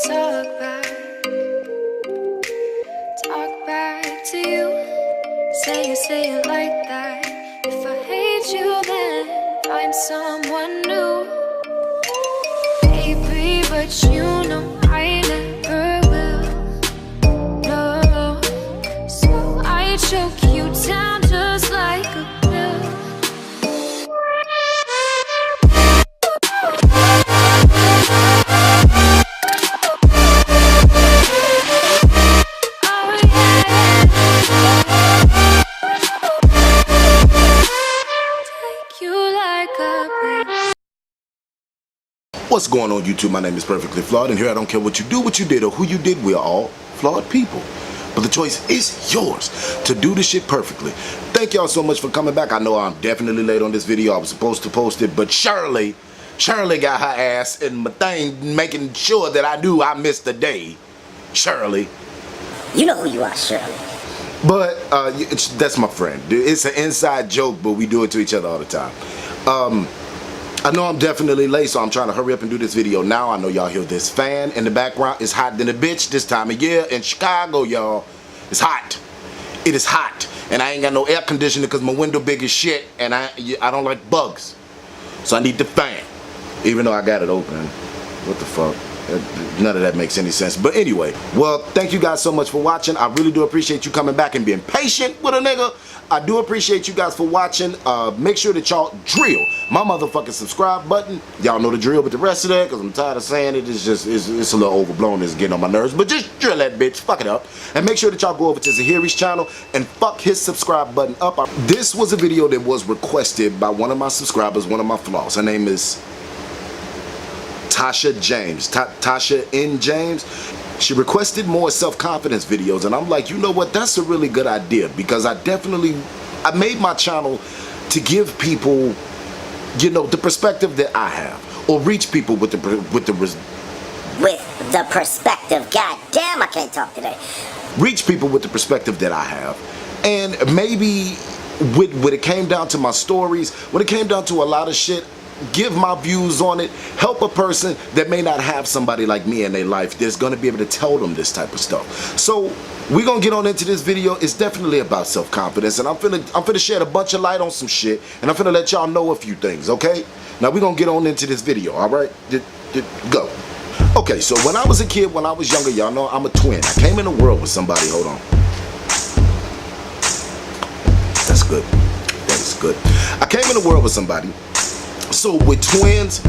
talk back to you. Say it like that. If I hate you, then find someone new. Baby, but you know I never will. No, so I choke you down just like a pill. What's going on, YouTube? My name is Perfectly Flawed, and here I don't care what you do, what you did, or who you did. We are all flawed people. But the choice is yours to do this shit perfectly. Thank y'all so much for coming back. I know I'm definitely late on this video. I was supposed to post it, but Shirley got her ass in my thing, making sure that I missed the day. Shirley. You know who you are, Shirley. But that's my friend. It's an inside joke, but we do it to each other all the time. I know I'm definitely late, so I'm trying to hurry up and do this video now. I know y'all hear this fan in the background. It's hot than a bitch this time of year in Chicago, y'all. It's hot. It is hot. And I ain't got no air conditioner because my window big as shit, and I don't bugs. So I need the fan. Even though I got it open. What the fuck? None of that makes any sense. But anyway, well, thank you guys so much for watching. I really do appreciate you coming back and being patient with a nigga. I do appreciate you guys for watching. Make sure that y'all drill my motherfucking subscribe button. Y'all know the drill with the rest of that, because I'm tired of saying it. It's just, it's a little overblown. It's getting on my nerves. But just drill that bitch. Fuck it up. And make sure that y'all go over to Xhahiry's channel and fuck his subscribe button up. This was a video that was requested by one of my subscribers, one of my flaws. Her name is Tasha James. Tasha N. James. She requested more self-confidence videos, and I'm like, you know what, that's a really good idea, because I made my channel to give people, you know, the perspective that I have, or reach people with the perspective. God damn, I can't talk today. Reach people with the perspective that I have, and maybe when it came down to my stories, when it came down to a lot of shit, give my views on it, help a person that may not have somebody like me in their life that's going to be able to tell them this type of stuff. So we're going to get on into this video. It's definitely about self-confidence, and I'm finna shed a bunch of light on some shit, and I'm finna let y'all know a few things, okay? Now we're going to get on into this video, alright? Go. Okay, so when I was a kid, when I was younger, y'all know I'm a twin. I came in the world with somebody. Hold on. That's good. That is good. I came in the world with somebody. So with twins,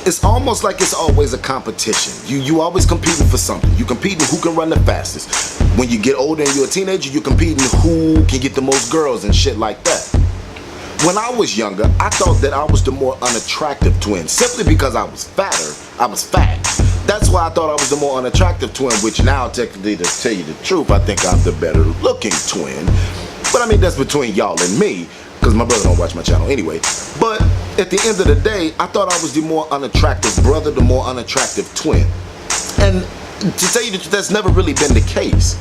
it's almost like it's always a competition. You always competing for something. You competing who can run the fastest. When you get older and you're a teenager, you competing who can get the most girls and shit like that. When I was younger, I thought that I was the more unattractive twin, simply because I was fatter. I was fat. That's why I thought I was the more unattractive twin, which now, technically, to tell you the truth, I think I'm the better looking twin. But I mean, that's between y'all and me, because my brother don't watch my channel anyway. But at the end of the day, I thought I was the more unattractive brother, the more unattractive twin. And to tell you the truth, that's never really been the case.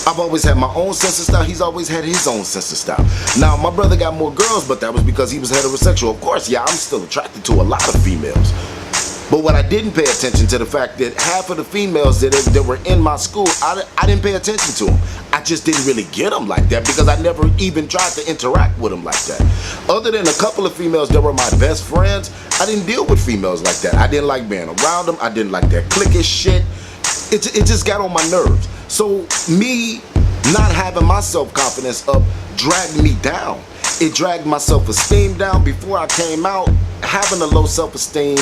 I've always had my own sense of style. He's always had his own sense of style. Now, my brother got more girls, but that was because he was heterosexual. Of course, yeah, I'm still attracted to a lot of females. But what I didn't pay attention to, the fact that half of the females that were in my school, I didn't pay attention to them. I just didn't really get them like that, because I never even tried to interact with them like that. Other than a couple of females that were my best friends, I didn't deal with females like that. I didn't like being around them. I didn't like that cliquish shit. It just got on my nerves. So me not having my self-confidence up dragged me down. It dragged my self-esteem down. Before I came out, having a low self-esteem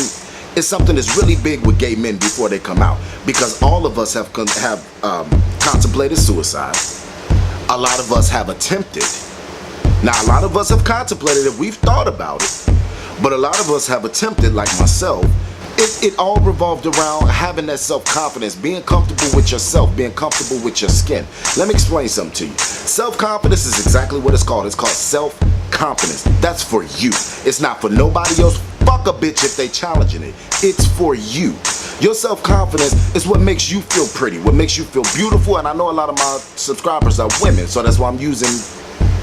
is something that's really big with gay men before they come out, because all of us have contemplated suicide. A lot of us have attempted. Now, a lot of us have contemplated it. We've thought about it, but a lot of us have attempted, like myself. It all revolved around having that self-confidence, being comfortable with yourself, being comfortable with your skin. Let me explain something to you. Self-confidence is exactly what it's called. It's called self-confidence. That's for you. It's not for nobody else. Fuck a bitch if they challenging it. It's for you. Your self-confidence is what makes you feel pretty, what makes you feel beautiful. And I know a lot of my subscribers are women, so that's why I'm using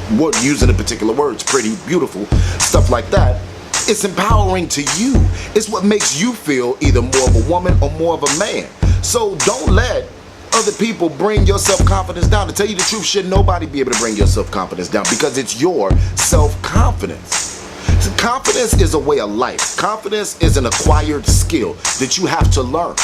the particular words, pretty, beautiful, stuff like that. It's empowering to you. It's what makes you feel either more of a woman or more of a man. So don't let other people bring your self-confidence down. To tell you the truth, should nobody be able to bring your self-confidence down, because it's your self-confidence. Confidence is a way of life. Confidence is an acquired skill that you have to learn.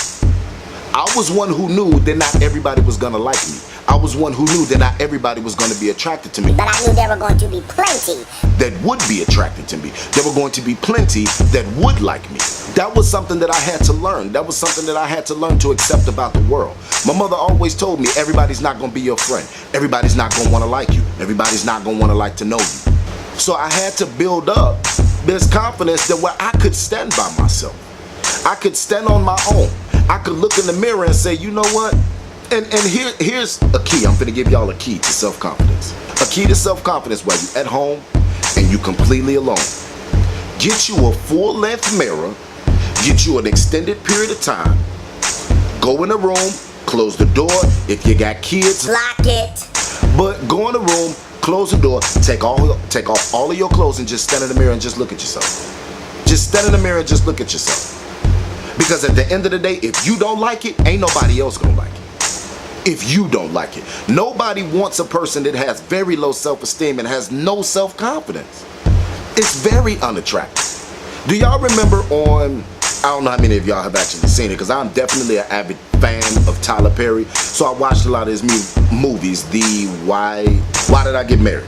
I was one who knew that not everybody was gonna like me. I was one who knew that not everybody was gonna be attracted to me. But I knew there were going to be plenty that would be attracted to me. There were going to be plenty that would like me. That was something that I had to learn. That was something that I had to learn to accept about the world. My mother always told me, everybody's not gonna be your friend. Everybody's not gonna wanna like you. Everybody's not gonna wanna like to know you. So I had to build up this confidence that where I could stand by myself. I could stand on my own. I could look in the mirror and say, you know what? And here's a key. I'm finna give y'all a key to self-confidence. A key to self-confidence while you're at home and you completely alone. Get you a full-length mirror. Get you an extended period of time. Go in the room. Close the door. If you got kids, lock it. But go in the room. Close the door. Take off all of your clothes and just stand in the mirror and just look at yourself. Just stand in the mirror and just look at yourself. Because at the end of the day, if you don't like it, ain't nobody else gonna like it. If you don't like it. Nobody wants a person that has very low self-esteem and has no self-confidence. It's very unattractive. Do y'all remember on, I don't know how many of y'all have actually seen it, because I'm definitely an avid fan of Tyler Perry. So I watched a lot of his movies, the Why Did I Get Married?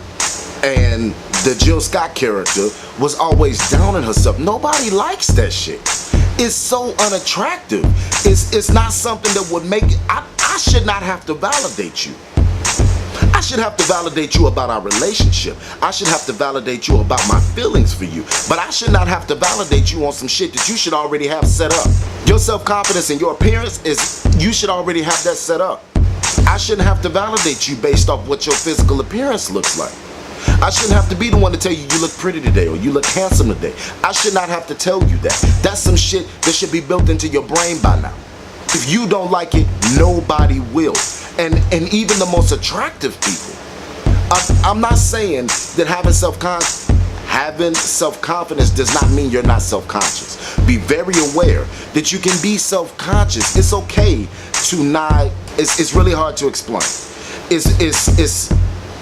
And the Jill Scott character was always down on herself. Nobody likes that shit. It's so unattractive. It's not something that would make it. I should not have to validate you. I should have to validate you about our relationship. I should have to validate you about my feelings for you. But I should not have to validate you on some shit that you should already have set up. Your self-confidence and your appearance is, you should already have that set up. I shouldn't have to validate you based off what your physical appearance looks like. I shouldn't have to be the one to tell you you look pretty today or you look handsome today. I should not have to tell you that. That's some shit that should be built into your brain by now. If you don't like it, nobody will. And even the most attractive people. I'm not saying that having self-confidence does not mean you're not self-conscious. Be very aware that you can be self-conscious. It's okay to not, it's really hard to explain.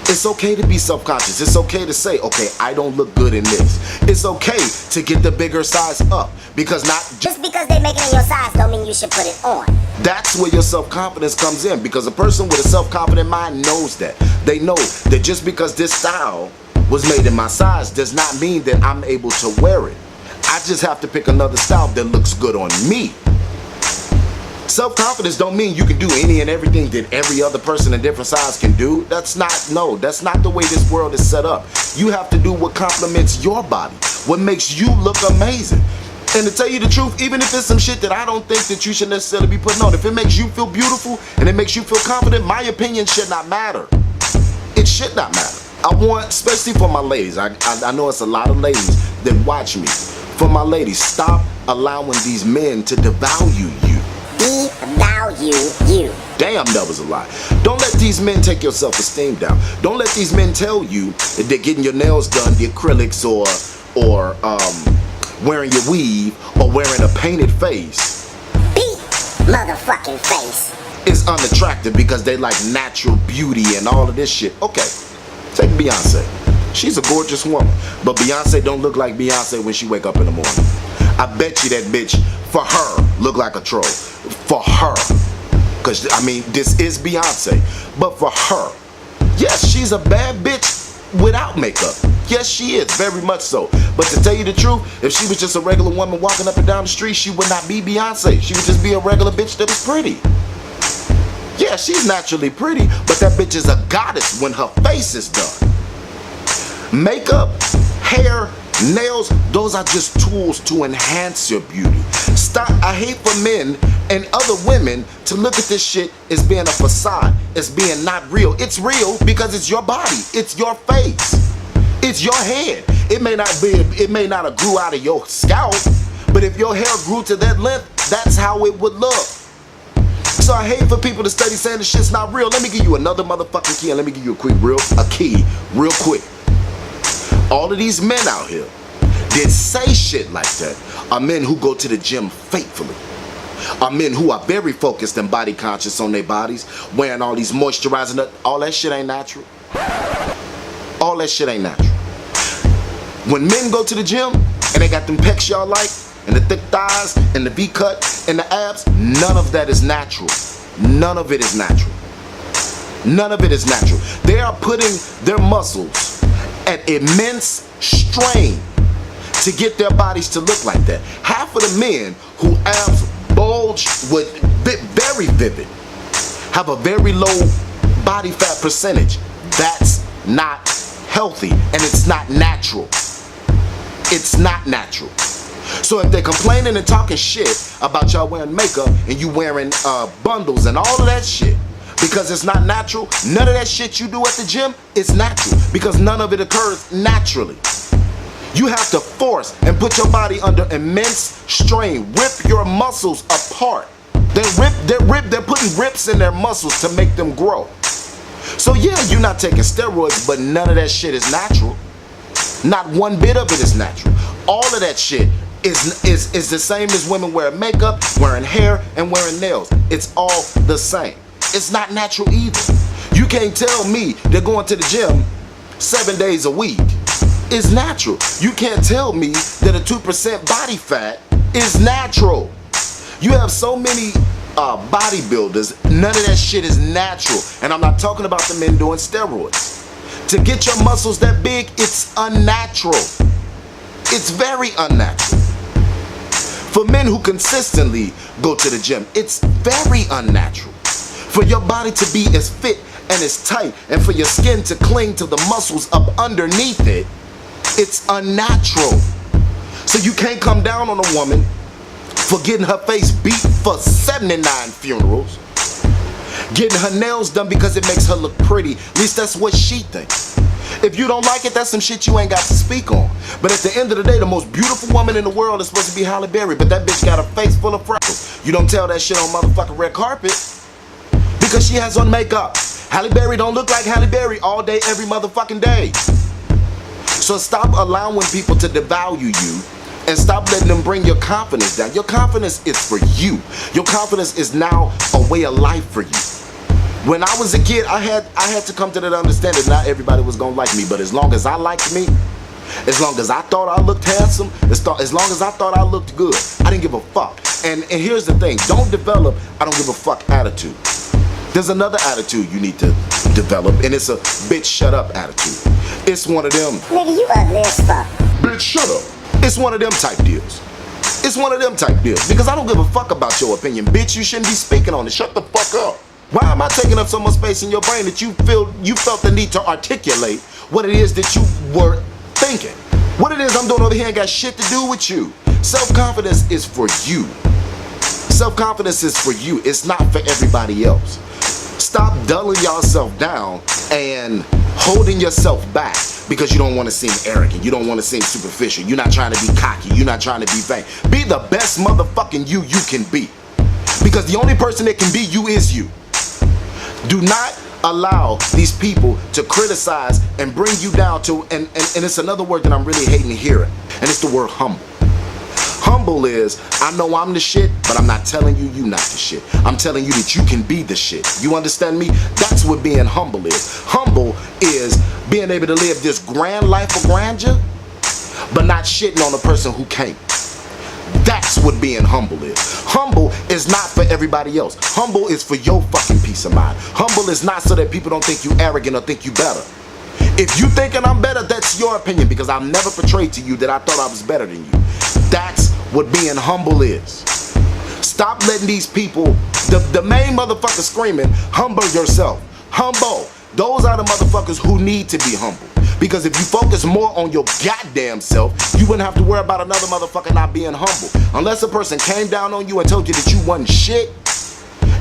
It's okay to be self-conscious. It's okay to say, okay, I don't look good in this. It's okay to get the bigger size up, because just because they make it in your size don't mean you should put it on. That's where your self-confidence comes in, because a person with a self-confident mind knows that. They know that just because this style was made in my size does not mean that I'm able to wear it. I just have to pick another style that looks good on me. Self-confidence don't mean you can do any and everything that every other person in different size can do. That's not the way this world is set up. You have to do what complements your body, what makes you look amazing. And to tell you the truth, even if it's some shit that I don't think that you should necessarily be putting on, if it makes you feel beautiful and it makes you feel confident, my opinion should not matter. It should not matter. I want, especially for my ladies, I know it's a lot of ladies that watch me. For my ladies, stop allowing these men to devalue you. Devalue you. Damn, that was a lie. Don't let these men take your self-esteem down. Don't let these men tell you that they're getting your nails done, the acrylics, or wearing your weave, or wearing a painted face. Beat motherfucking face. Is unattractive because they like natural beauty and all of this shit. Okay, take Beyonce. She's a gorgeous woman, but Beyonce don't look like Beyonce when she wake up in the morning. I bet you that bitch, for her, look like a troll. For her. Because, I mean, this is Beyonce. But for her, yes, she's a bad bitch without makeup. Yes, she is, very much so. But to tell you the truth, if she was just a regular woman walking up and down the street, she would not be Beyonce. She would just be a regular bitch that was pretty. Yeah, she's naturally pretty, but that bitch is a goddess when her face is done. Makeup, hair, nails, those are just tools to enhance your beauty. Stop. I hate for men and other women to look at this shit as being a facade, as being not real. It's real because it's your body, it's your face, it's your head. It may not have grew out of your scalp, but if your hair grew to that length, that's how it would look. So I hate for people to study saying this shit's not real. Let me give you another motherfucking key, and let me give you a key real quick. All of these men out here that say shit like that are men who go to the gym faithfully. are men who are very focused and body conscious on their bodies, wearing all these moisturizing, all that shit ain't natural. All that shit ain't natural. When men go to the gym and they got them pecs y'all like, and the thick thighs, and the V-cut, and the abs, none of that is natural. None of it is natural. None of it is natural. They are putting their muscles at immense strain to get their bodies to look like that. Half of the men who abs bulge with very vivid have a very low body fat percentage. That's not healthy, and it's not natural. It's not natural. So if they're complaining and talking shit about y'all wearing makeup and you wearing bundles and all of that shit because it's not natural, none of that shit you do at the gym is natural because none of it occurs naturally. You have to force and put your body under immense strain, rip your muscles apart. They're putting rips in their muscles to make them grow. So yeah, you're not taking steroids, but none of that shit is natural. Not one bit of it is natural. All of that shit is the same as women wearing makeup, wearing hair, and wearing nails. It's all the same. It's not natural either. You can't tell me they're going to the gym 7 days a week is natural. You can't tell me that a 2% body fat is natural. You have so many bodybuilders, none of that shit is natural. And I'm not talking about the men doing steroids. To get your muscles that big, it's unnatural. It's very unnatural. For men who consistently go to the gym, it's very unnatural. For your body to be as fit and as tight, and for your skin to cling to the muscles up underneath it, it's unnatural. So you can't come down on a woman for getting her face beat for 79 funerals, getting her nails done because it makes her look pretty. At least that's what she thinks. If you don't like it, that's some shit you ain't got to speak on. But at the end of the day, the most beautiful woman in the world is supposed to be Halle Berry, but that bitch got a face full of freckles. You don't tell that shit on motherfucking red carpet because she has on makeup. Halle Berry don't look like Halle Berry all day, every motherfucking day. So stop allowing people to devalue you and stop letting them bring your confidence down. Your confidence is for you. Your confidence is now a way of life for you. When I was a kid, I had to come to that understanding. Not everybody was gonna like me, but as long as I liked me, as long as I thought I looked handsome, as long as I thought I looked good, I didn't give a fuck. And here's the thing, don't develop I don't give a fuck attitude. There's another attitude you need to develop, and it's a bitch shut up attitude. It's one of them, Nigga, you ugly as fuck. bitch shut up. It's one of them type deals. It's one of them type deals. Because I don't give a fuck about your opinion. Bitch, you shouldn't be speaking on it. Shut the fuck up. Why am I taking up so much space in your brain that you felt the need to articulate what it is that you were thinking? What it is I'm doing over here ain't got shit to do with you. Self-confidence is for you. Self-confidence is for you. It's not for everybody else. Stop dulling yourself down and holding yourself back because you don't want to seem arrogant. You don't want to seem superficial. You're not trying to be cocky. You're not trying to be vain. Be the best motherfucking you can be. Because the only person that can be you is you. Do not allow these people to criticize and bring you down to, and it's another word that I'm really hating hearing, and it's the word humble. Humble is, I know I'm the shit, but I'm not telling you not the shit. I'm telling you that you can be the shit. You understand me? That's what being humble is. Humble is being able to live this grand life of grandeur, but not shitting on a person who can't. That's what being humble is. Humble is not for everybody else. Humble is for your fucking peace of mind. Humble is not so that people don't think you arrogant or think you better. If you thinking I'm better, that's your opinion, because I've never portrayed to you that I thought I was better than you. That's what being humble is. Stop letting these people, the main motherfucker screaming, humble yourself. Humble. Those are the motherfuckers who need to be humble. Because if you focus more on your goddamn self, you wouldn't have to worry about another motherfucker not being humble. Unless a person came down on you and told you that you wasn't shit,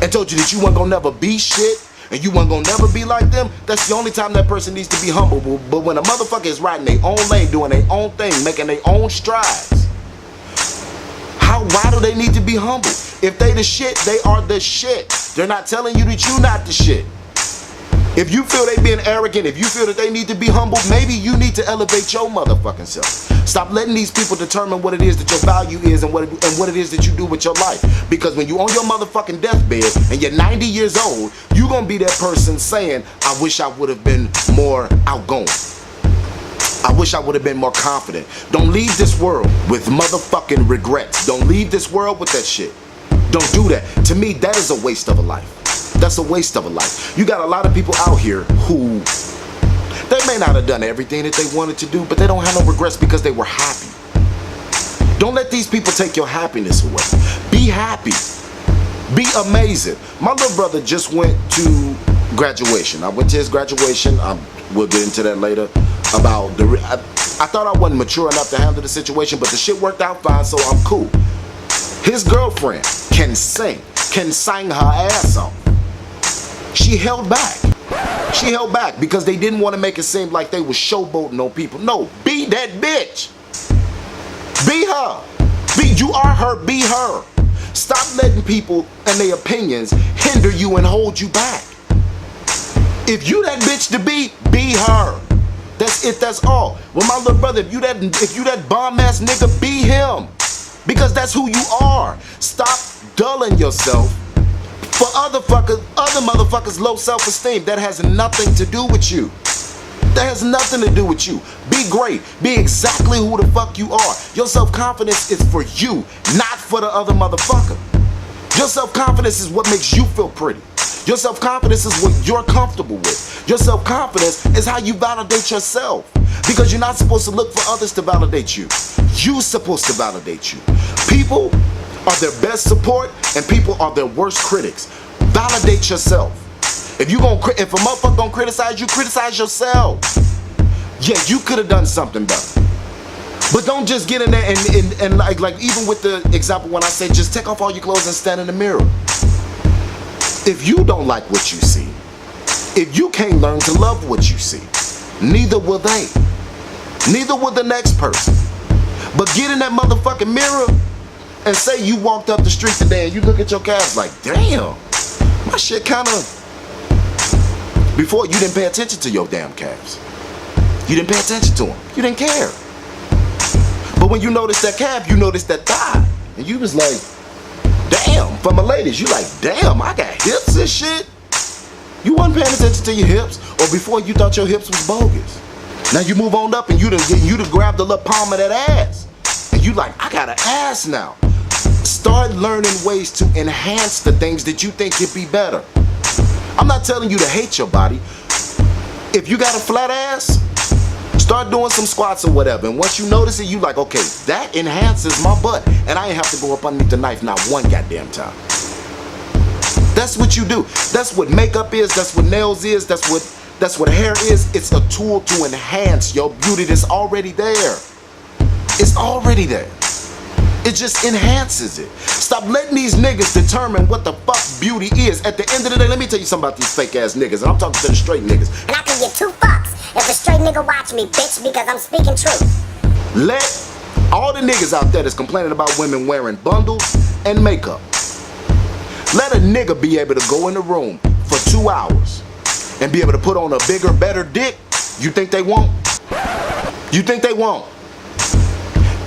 and told you that you weren't gonna never be shit, and you weren't gonna never be like them, that's the only time that person needs to be humble. But when a motherfucker is riding their own lane, doing their own thing, making their own strides, why do they need to be humble? If they the shit, they are the shit. They're not telling you that you not the shit. If you feel they being arrogant, if you feel that they need to be humble, maybe you need to elevate your motherfucking self. Stop letting these people determine what it is that your value is and what it is that you do with your life. Because when you on your motherfucking deathbed and you're 90 years old, you gonna be that person saying, I wish I would have been more outgoing. I wish I would have been more confident. Don't leave this world with motherfucking regrets. Don't leave this world with that shit. Don't do that. To me, that is a waste of a life. That's a waste of a life. You got a lot of people out here who, they may not have done everything that they wanted to do, but they don't have no regrets because they were happy. Don't let these people take your happiness away. Be happy. Be amazing. My little brother just went to graduation. I went to his graduation. We'll get into that later. About I thought I wasn't mature enough to handle the situation, but the shit worked out fine, so I'm cool. His girlfriend can sing her ass off. She held back. She held back because they didn't want to make it seem like they was showboating on people. No, be that bitch. Be her. You are her, be her. Stop letting people and their opinions hinder you and hold you back. If you that bitch to be her. That's it, that's all. Well, my little brother, if you that bomb ass nigga, be him. Because that's who you are. Stop dulling yourself for other motherfuckers' low self-esteem. That has nothing to do with you. That has nothing to do with you. Be great. Be exactly who the fuck you are. Your self-confidence is for you, not for the other motherfucker. Your self-confidence is what makes you feel pretty. Your self-confidence is what you're comfortable with. Your self-confidence is how you validate yourself. Because you're not supposed to look for others to validate you. You're supposed to validate you. People are their best support and people are their worst critics. Validate yourself. If a motherfucker gonna criticize you, criticize yourself. Yeah, you could have done something better. But don't just get in there and like even with the example when I say just take off all your clothes and stand in the mirror. If you don't like what you see, if you can't learn to love what you see, neither will they. Neither will the next person. But get in that motherfucking mirror and say you walked up the street today and you look at your calves like, damn, my shit kinda. Before, you didn't pay attention to your damn calves. You didn't pay attention to them. You didn't care. But when you noticed that calf, you noticed that thigh. And you was like, damn, for my ladies, you like, damn, I got hips and shit. You wasn't paying attention to your hips, or before you thought your hips was bogus. Now you move on up and you done grab the little palm of that ass. And you like, I got an ass now. Start learning ways to enhance the things that you think could be better. I'm not telling you to hate your body. If you got a flat ass, start doing some squats or whatever. And once you notice it, you like, okay, that enhances my butt. And I ain't have to go up underneath the knife not one goddamn time. That's what you do. That's what makeup is. That's what nails is. That's what hair is. It's a tool to enhance your beauty that's already there. It's already there. It just enhances it. Stop letting these niggas determine what the fuck beauty is. At the end of the day, let me tell you something about these fake ass niggas. And I'm talking to the straight niggas. And I can give two fucks if a straight nigga watch me, bitch, because I'm speaking truth. Let all the niggas out there that's complaining about women wearing bundles and makeup, let a nigga be able to go in the room for 2 hours and be able to put on a bigger, better dick. You think they won't? You think they won't?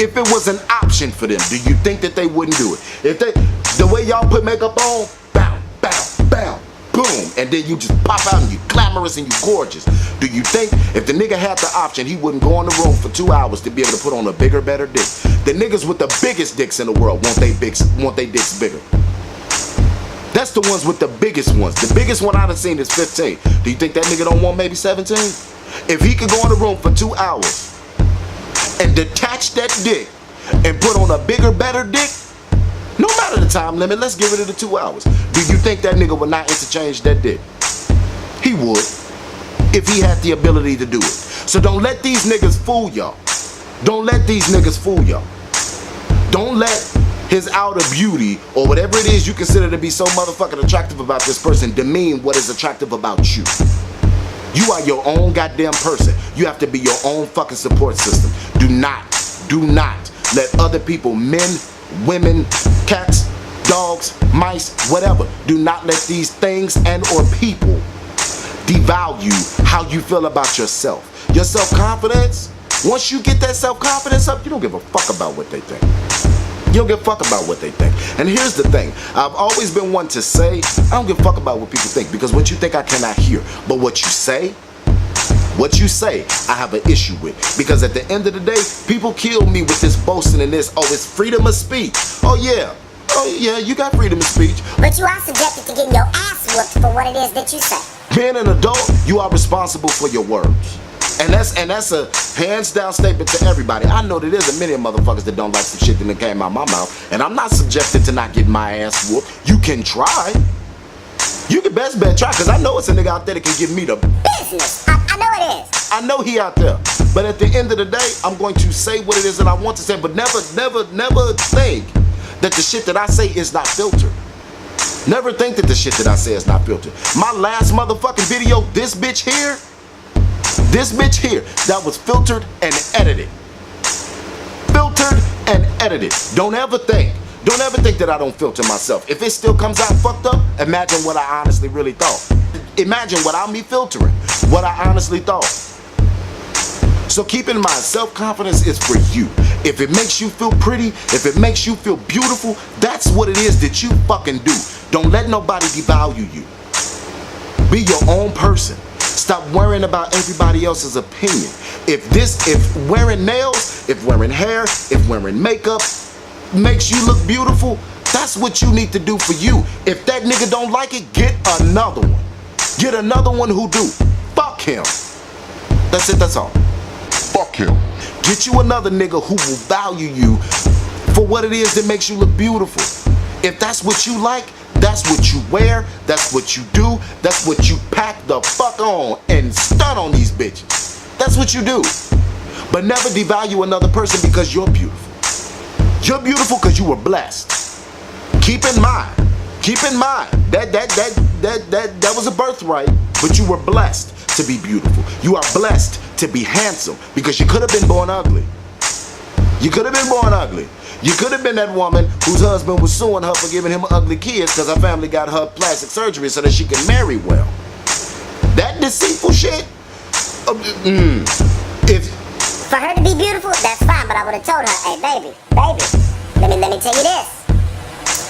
If it was an option for them, do you think that they wouldn't do it? If the way y'all put makeup on, bow, bow, bow, boom, and then you just pop out and you glamorous and you gorgeous. Do you think if the nigga had the option, he wouldn't go in the room for 2 hours to be able to put on a bigger, better dick? The niggas with the biggest dicks in the world want they dicks bigger. That's the ones with the biggest ones. The biggest one I done seen is 15. Do you think that nigga don't want maybe 17? If he could go in the room for 2 hours and detach that dick and put on a bigger, better dick, no matter the time limit, let's get rid of the 2 hours. Do you think that nigga would not interchange that dick? He would, if he had the ability to do it. So don't let these niggas fool y'all. Don't let these niggas fool y'all. Don't let his outer beauty or whatever it is you consider to be so motherfucking attractive about this person demean what is attractive about you. You are your own goddamn person. You have to be your own fucking support system. Do not let other people, men, women, cats, dogs, mice, whatever, do not let these things and or people devalue how you feel about yourself. Your self-confidence, once you get that self-confidence up, you don't give a fuck about what they think. You don't give a fuck about what they think. And here's the thing. I've always been one to say, I don't give a fuck about what people think, because what you think I cannot hear. But what you say, I have an issue with. Because at the end of the day, people kill me with this boasting and this, oh, it's freedom of speech. Oh yeah, you got freedom of speech. But you are subjected to getting your ass whooped for what it is that you say. Being an adult, you are responsible for your words. And that's a hands down statement to everybody. I know that there's a million motherfuckers that don't like some shit that came out my mouth, and I'm not subjected to not getting my ass whooped. You can try. You can best bet try, because I know it's a nigga out there that can give me the business. I know it is. I know he out there. But at the end of the day, I'm going to say what it is that I want to say, but never think that the shit that I say is not filtered. Never think that the shit that I say is not filtered. My last motherfucking video, this bitch here, that was filtered and edited. Filtered and edited. Don't ever think that I don't filter myself. If it still comes out fucked up, imagine what I honestly really thought. Imagine without me filtering, what I honestly thought. So keep in mind, self-confidence is for you. If it makes you feel pretty, if it makes you feel beautiful, that's what it is that you fucking do. Don't let nobody devalue you. Be your own person. Stop worrying about everybody else's opinion. If wearing nails, if wearing hair, if wearing makeup makes you look beautiful, that's what you need to do for you. If that nigga don't like it, get another one. Get another one who do. Fuck him. That's it, that's all. Fuck him. Get you another nigga who will value you for what it is that makes you look beautiful. If that's what you like, that's what you wear, that's what you do, that's what you pack the fuck on and stun on these bitches. That's what you do. But never devalue another person because you're beautiful. You're beautiful because you were blessed. Keep in mind that was a birthright, but you were blessed to be beautiful. You are blessed to be handsome, because you could have been born ugly. You could have been born ugly. You could have been that woman whose husband was suing her for giving him ugly kids because her family got her plastic surgery so that she could marry well. That deceitful shit. If for her to be beautiful, that's fine, but I would have told her, hey baby, let me tell you this.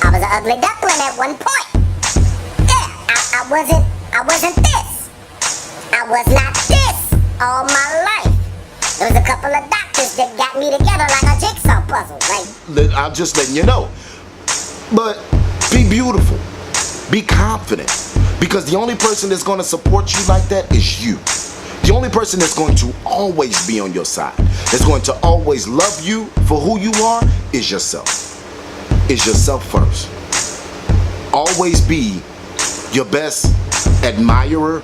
I was an ugly duckling at one point. Yeah, I wasn't this. I was not this all my life. There was a couple of doctors that got me together like a jigsaw puzzle, right? I'm just letting you know. But be beautiful. Be confident. Because the only person that's going to support you like that is you. The only person that's going to always be on your side, that's going to always love you for who you are, is yourself. Is yourself first. Always be your best admirer.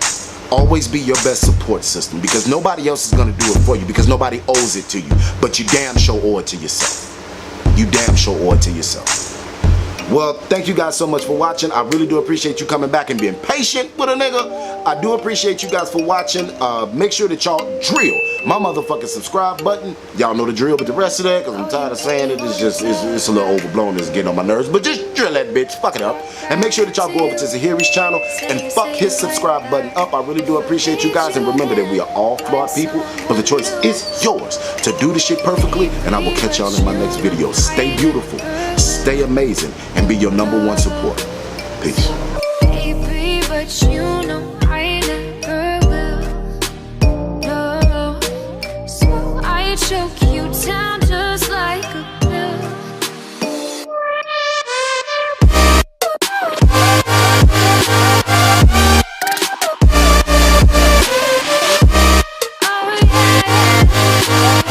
Always be your best support system, because nobody else is going to do it for you, because nobody owes it to you. But you damn sure owe it to yourself. You damn sure owe it to yourself. Well, thank you guys so much for watching. I really do appreciate you coming back and being patient with a nigga. I do appreciate you guys for watching. Make sure that y'all drill my motherfucking subscribe button. Y'all know the drill with the rest of that, because I'm tired of saying it. It's a little overblown. It's getting on my nerves. But just drill that bitch. Fuck it up. And make sure that y'all go over to Xhahiry's channel and fuck his subscribe button up. I really do appreciate you guys. And remember that we are all flawed people, but the choice is yours to do the shit perfectly. And I will catch y'all in my next video. Stay beautiful. Stay amazing. And be your #1 support. Peace. Baby, but you know I never will. No. So I choke you down just like a pill. Oh yeah.